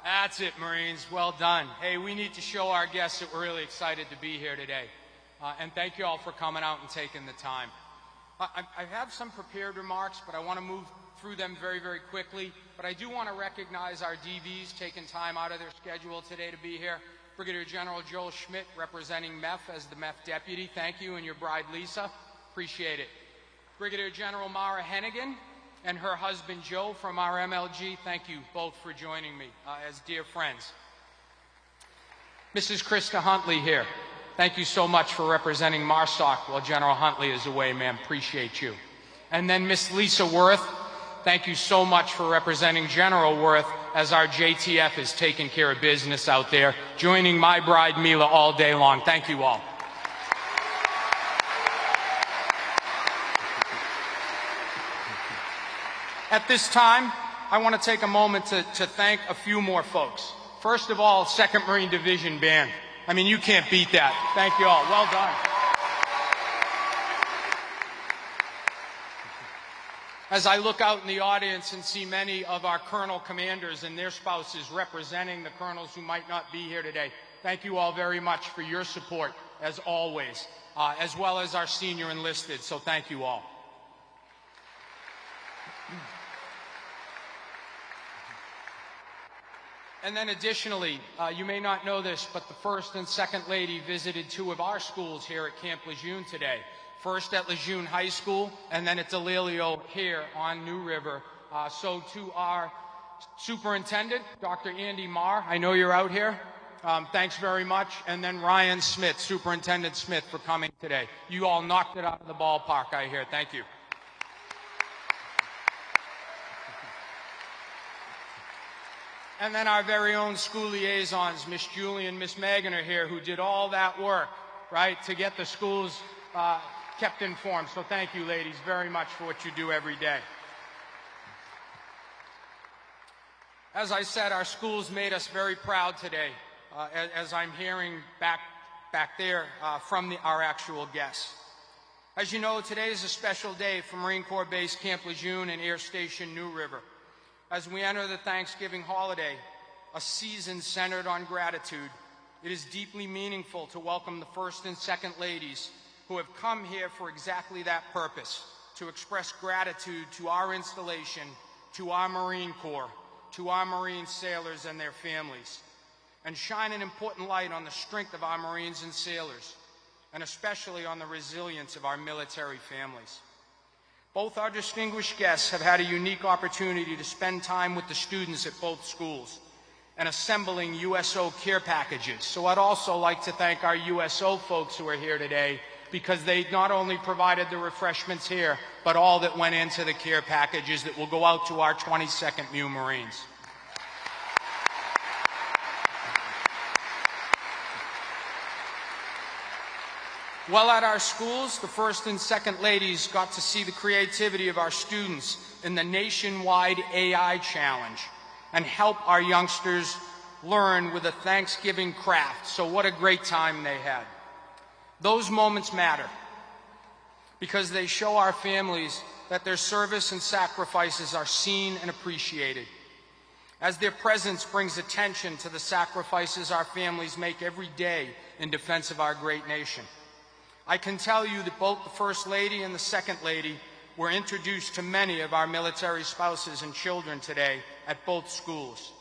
That's it, Marines. Well done. Hey, we need to show our guests that we're really excited to be here today. And thank you all for coming out and taking the time. I have some prepared remarks, but I want to move through them very, very quickly. But I do want to recognize our DVs taking time out of their schedule today to be here. Brigadier General Joel Schmidt, representing MEF as the MEF deputy. Thank you, and your bride, Lisa. Appreciate it. Brigadier General Mara Hennigan and her husband, Joe, from our MLG. Thank you both for joining me as dear friends. Mrs. Krista Huntley here. Thank you so much for representing MARSOC while General Huntley is away, ma'am. Appreciate you. And then Miss Lisa Worth. Thank you so much for representing General Worth as our JTF is taking care of business out there, joining my bride, Mila, all day long. Thank you all. At this time, I want to take a moment to thank a few more folks. First of all, 2nd Marine Division Band. I mean, you can't beat that. Thank you all. Well done. As I look out in the audience and see many of our colonel commanders and their spouses representing the colonels who might not be here today, thank you all very much for your support, as always, as well as our senior enlisted, so thank you all. And then additionally, you may not know this, but the First and Second Lady visited 2 of our schools here at Camp Lejeune today. First at Lejeune High School, and then at Delilio here on New River. So to our superintendent, Dr. Andy Marr, I know you're out here. Thanks very much. And then Ryan Smith, Superintendent Smith, for coming today. You all knocked it out of the ballpark, I hear. Thank you. And then our very own school liaisons, Miss Julie and Miss Megan are here, who did all that work, right, to get the schools kept informed. So thank you, ladies, very much for what you do every day. As I said, our schools made us very proud today, as I'm hearing back there from our actual guests. As you know, today is a special day for Marine Corps Base Camp Lejeune and Air Station New River. As we enter the Thanksgiving holiday, a season centered on gratitude, it is deeply meaningful to welcome the First and Second Ladies who have come here for exactly that purpose, to express gratitude to our installation, to our Marine Corps, to our Marine sailors and their families, and shine an important light on the strength of our Marines and sailors, and especially on the resilience of our military families. Both our distinguished guests have had a unique opportunity to spend time with the students at both schools and assembling USO care packages. So I'd also like to thank our USO folks who are here today, because they not only provided the refreshments here, but all that went into the care packages that will go out to our 22nd MEU Marines. While at our schools, the First and Second Ladies got to see the creativity of our students in the nationwide AI challenge and help our youngsters learn with a Thanksgiving craft. So what a great time they had. Those moments matter because they show our families that their service and sacrifices are seen and appreciated, as their presence brings attention to the sacrifices our families make every day in defense of our great nation. I can tell you that both the First Lady and the Second Lady were introduced to many of our military spouses and children today at both schools,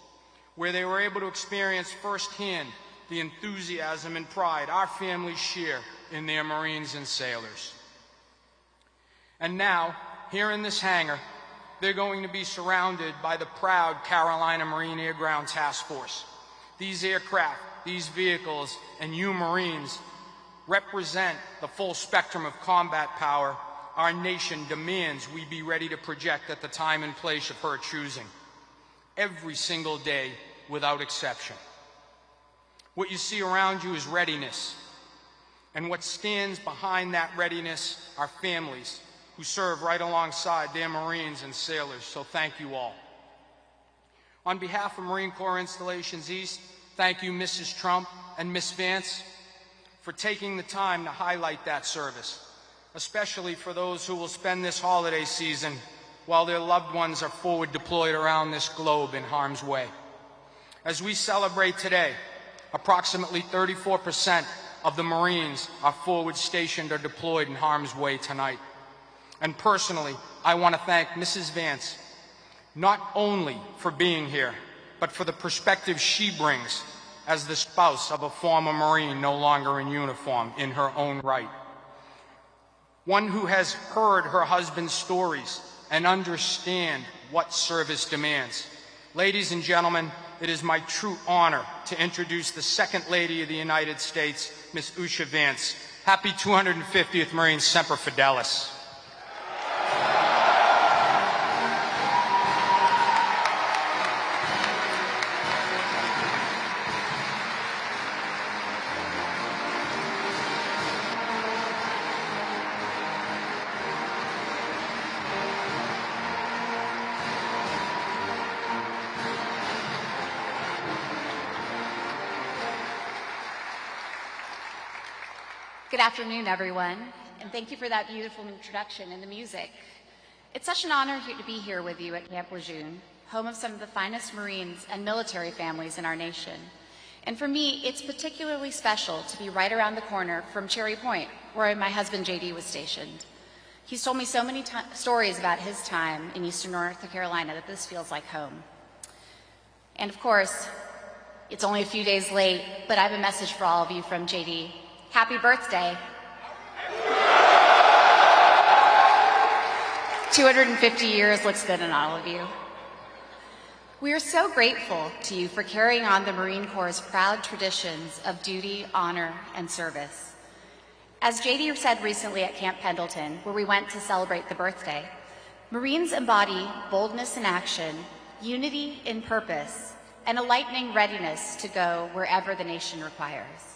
where they were able to experience firsthand the enthusiasm and pride our families share in their Marines and sailors. And now, here in this hangar, they're going to be surrounded by the proud Carolina Marine Air Ground Task Force. These aircraft, these vehicles, and you Marines represent the full spectrum of combat power our nation demands we be ready to project at the time and place of her choosing, every single day without exception. What you see around you is readiness, and what stands behind that readiness are families who serve right alongside their Marines and sailors, so thank you all. On behalf of Marine Corps Installations East, thank you, Mrs. Trump and Miss Vance, for taking the time to highlight that service, especially for those who will spend this holiday season while their loved ones are forward deployed around this globe in harm's way. As we celebrate today, approximately 34% of the Marines are forward stationed or deployed in harm's way tonight. And personally, I want to thank Mrs. Vance, not only for being here, but for the perspective she brings as the spouse of a former Marine no longer in uniform in her own right. One who has heard her husband's stories and understand what service demands. Ladies and gentlemen, it is my true honor to introduce the Second Lady of the United States, Ms. Usha Vance. Happy 250th Marines Semper Fidelis. Good afternoon, everyone, and thank you for that beautiful introduction and the music. It's such an honor to be here with you at Camp Lejeune, home of some of the finest Marines and military families in our nation. And for me, it's particularly special to be right around the corner from Cherry Point, where my husband JD was stationed. He's told me so many stories about his time in Eastern North Carolina that this feels like home. And of course, it's only a few days late, but I have a message for all of you from JD. Happy birthday. 250 years looks good on all of you. We are so grateful to you for carrying on the Marine Corps' proud traditions of duty, honor, and service. As JD said recently at Camp Pendleton, where we went to celebrate the birthday, Marines embody boldness in action, unity in purpose, and a lightning readiness to go wherever the nation requires.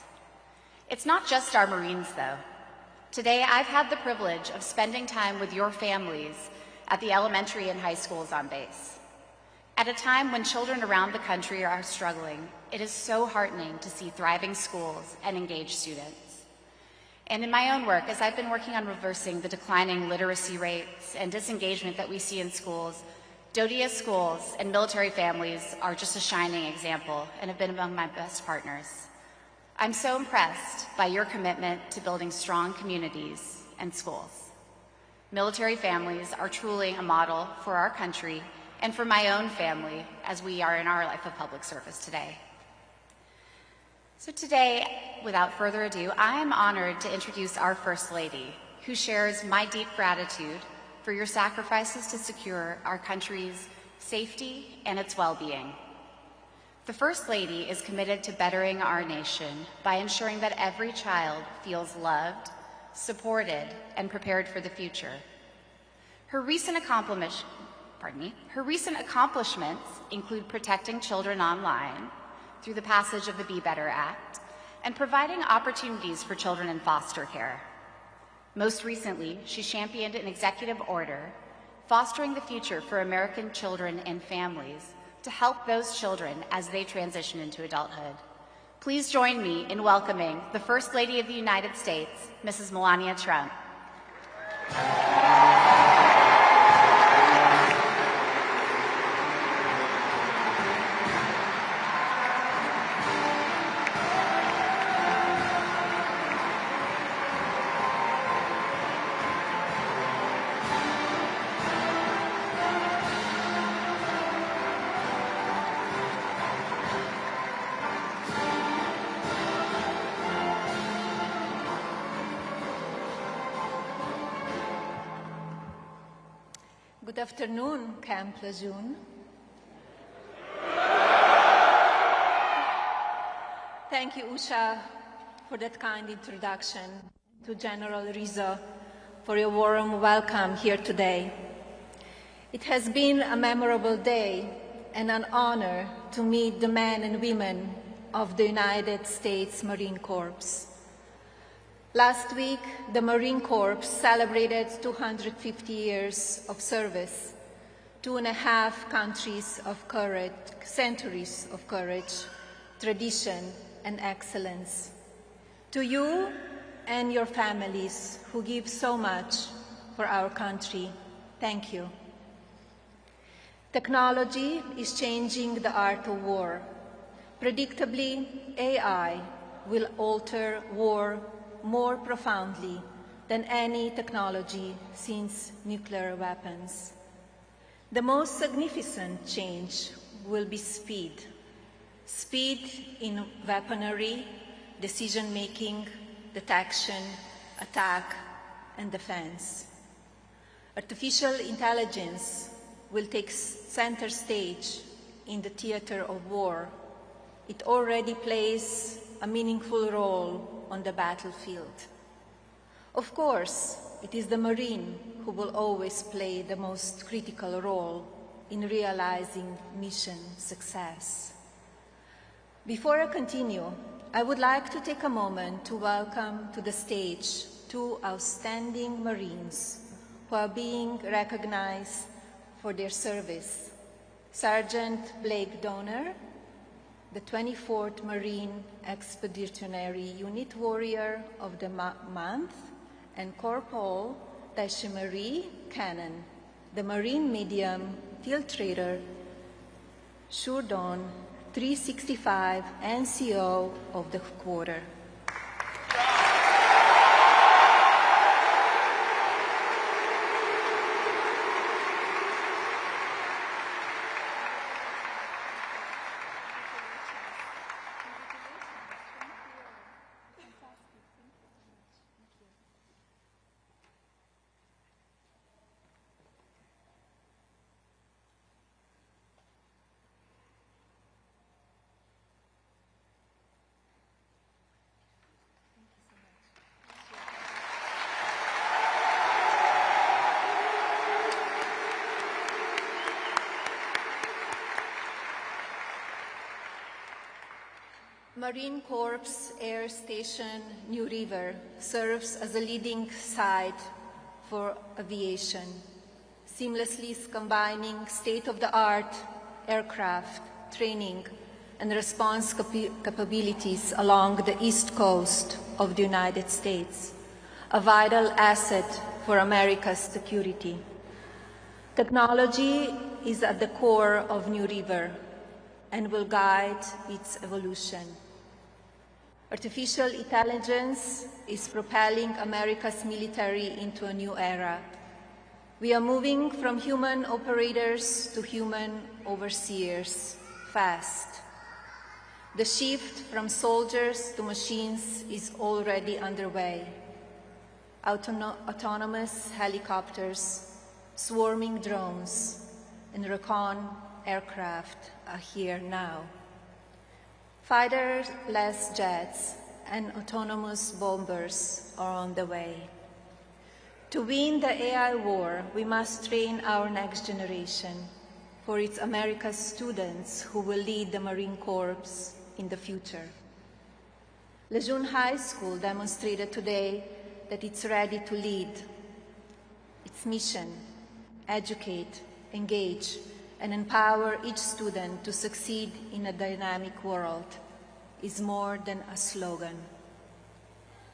It's not just our Marines, though. Today, I've had the privilege of spending time with your families at the elementary and high schools on base. At a time when children around the country are struggling, it is so heartening to see thriving schools and engaged students. And in my own work, as I've been working on reversing the declining literacy rates and disengagement that we see in schools, DODIA schools and military families are just a shining example and have been among my best partners. I'm so impressed by your commitment to building strong communities and schools. Military families are truly a model for our country and for my own family as we are in our life of public service today. So today, without further ado, I am honored to introduce our First Lady, who shares my deep gratitude for your sacrifices to secure our country's safety and its well-being. The First Lady is committed to bettering our nation by ensuring that every child feels loved, supported, and prepared for the future. Her recent accomplishments include protecting children online through the passage of the Be Better Act and providing opportunities for children in foster care. Most recently, she championed an executive order fostering the future for American children and families to help those children as they transition into adulthood. Please join me in welcoming the First Lady of the United States, Mrs. Melania Trump. Good afternoon, Camp Lejeune. Thank you, Usha, for that kind introduction, to General Rizzo for your warm welcome here today. It has been a memorable day and an honor to meet the men and women of the United States Marine Corps. Last week, the Marine Corps celebrated 250 years of service, 2.5 centuries of courage, tradition, and excellence. To you and your families who give so much for our country, thank you. Technology is changing the art of war, Predictably, AI will alter war more profoundly than any technology since nuclear weapons. The most significant change will be speed. Speed in weaponry, decision-making, detection, attack, and defense. Artificial intelligence will take center stage in the theater of war. It already plays a meaningful role on the battlefield. Of course, it is the Marine who will always play the most critical role in realizing mission success. Before I continue, I would like to take a moment to welcome to the stage two outstanding Marines who are being recognized for their service. Sergeant Blake Donner, the 24th Marine Expeditionary Unit Warrior of the Month, and Corporal Taishimari Cannon, the Marine Medium Field Trader, Shurdon 365 NCO of the quarter. Marine Corps Air Station New River serves as a leading site for aviation, seamlessly combining state-of-the-art aircraft, training, and response capabilities along the East Coast of the United States, a vital asset for America's security. Technology is at the core of New River and will guide its evolution. Artificial intelligence is propelling America's military into a new era. We are moving from human operators to human overseers fast. The shift from soldiers to machines is already underway. Autonomous helicopters, swarming drones, and recon aircraft are here now. Fighter-less jets and autonomous bombers are on the way. To win the AI war, we must train our next generation, for it's America's students who will lead the Marine Corps in the future. Lejeune High School demonstrated today that it's ready to lead. Its mission: educate, engage, and empower each student to succeed in a dynamic world, is more than a slogan.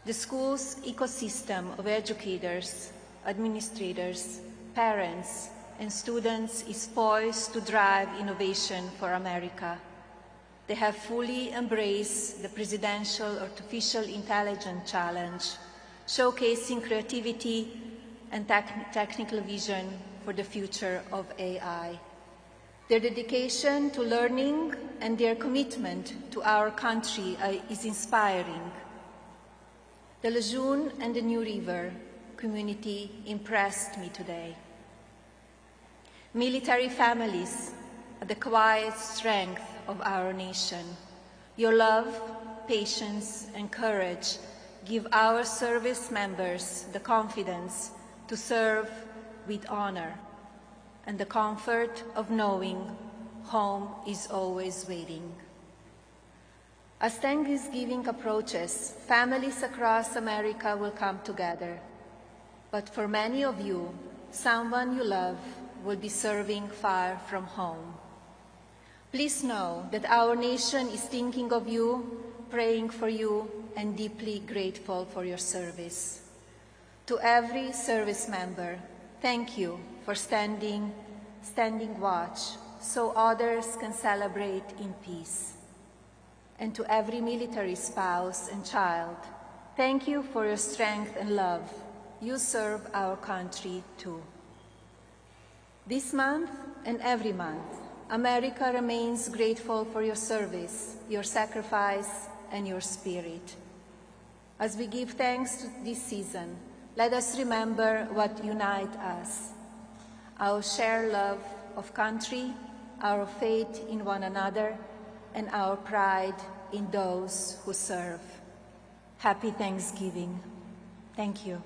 The school's ecosystem of educators, administrators, parents, and students is poised to drive innovation for America. They have fully embraced the Presidential Artificial Intelligence Challenge, showcasing creativity and technical vision for the future of AI. Their dedication to learning and their commitment to our country is inspiring. The Lejeune and the New River community impressed me today. Military families are the quiet strength of our nation. Your love, patience, and courage give our service members the confidence to serve with honor and the comfort of knowing home is always waiting. As Thanksgiving approaches, families across America will come together. But for many of you, someone you love will be serving far from home. Please know that our nation is thinking of you, praying for you, and deeply grateful for your service. To every service member, thank you for standing watch so others can celebrate in peace. And to every military spouse and child, thank you for your strength and love. You serve our country too. This month and every month, America remains grateful for your service, your sacrifice, and your spirit. As we give thanks to this season, let us remember what unites us: our shared love of country, our faith in one another, and our pride in those who serve. Happy Thanksgiving. Thank you.